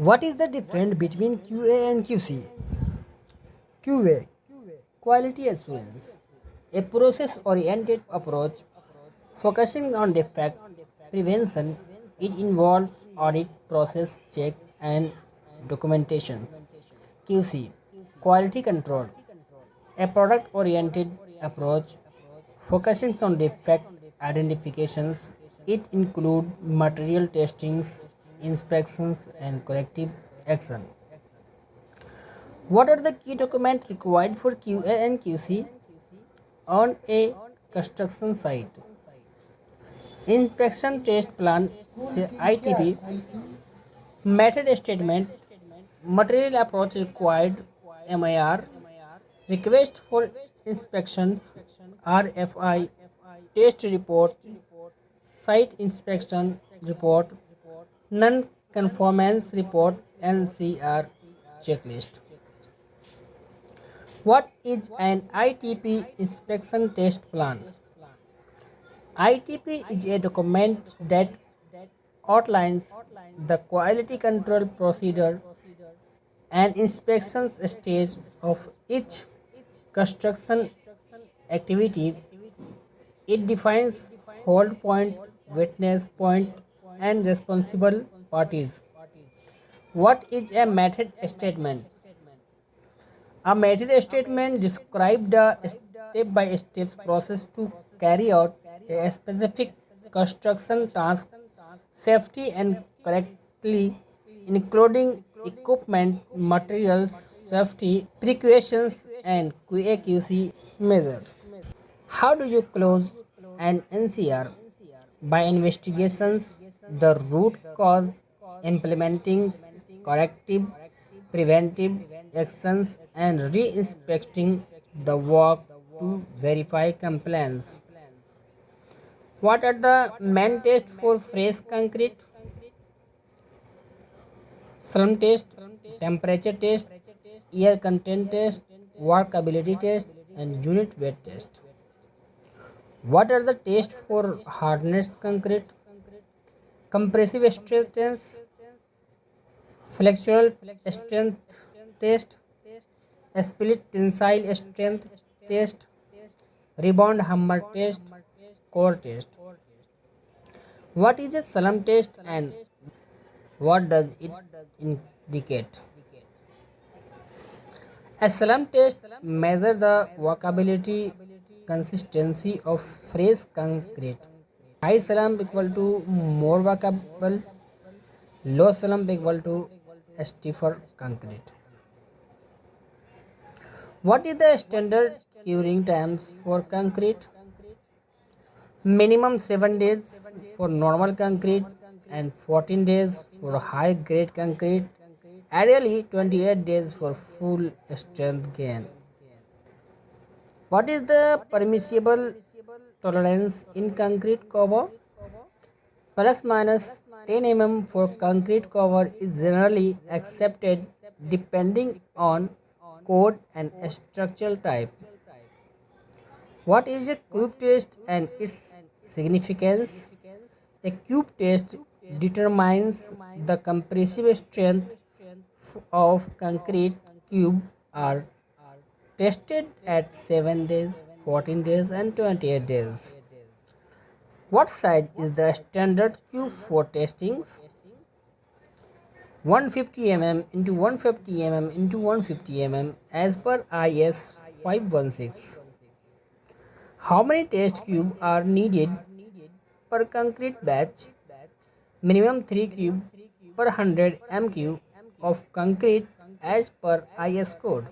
What is the difference between QA and QC? QA, quality assurance, a process oriented approach focusing on defect prevention. It involves audit, process checks, and documentation. QC, quality control, a product oriented approach focusing on defect identifications. It includes material testings, inspections, and corrective action. What are the key documents required for QA and QC on a construction site? Inspection test plan, ITP, method statement, material approach required, MIR, request for inspections, RFI, test report, site inspection report, non-conformance report, NCR checklist. What is an ITP inspection test plan? ITP is a document that outlines the quality control procedure and inspection stage of each construction activity. It defines hold point, witness point, and responsible parties. What is a method statement? A method statement describes the step-by-step process to carry out a specific construction task safety and correctly, including equipment, materials, safety precautions, and QA/QC measures. How do you close an NCR? By investigations, the root cause, implementing corrective, preventive actions, and re-inspecting the work to verify compliance. What are the main tests for fresh concrete? Slum test, temperature test, air content test, workability test, and unit weight test. What are the tests for hardened concrete? Compressive strength test, flexural strength test, split tensile strength test, rebound hammer test, core test. What is a slum test and what does it indicate? A slum test measures the workability consistency of fresh concrete. High slump equal to more workable, low slump equal to stiffer concrete. What is the standard curing times for concrete? Minimum 7 days for normal concrete and 14 days for high grade concrete. Ideally 28 days for full strength gain. What is the permissible tolerance in concrete cover? Plus minus 10 mm for concrete cover is generally accepted depending on code and structural type. What is a cube test and its significance? A cube test determines the compressive strength of concrete cube are tested at 7 days, 14 days and 28 days. What size is the standard cube for testings? 150 mm into 150 mm into 150 mm as per IS 516. How many test cubes are needed per concrete batch? Minimum 3 cube per 100 m cube of concrete as per IS code.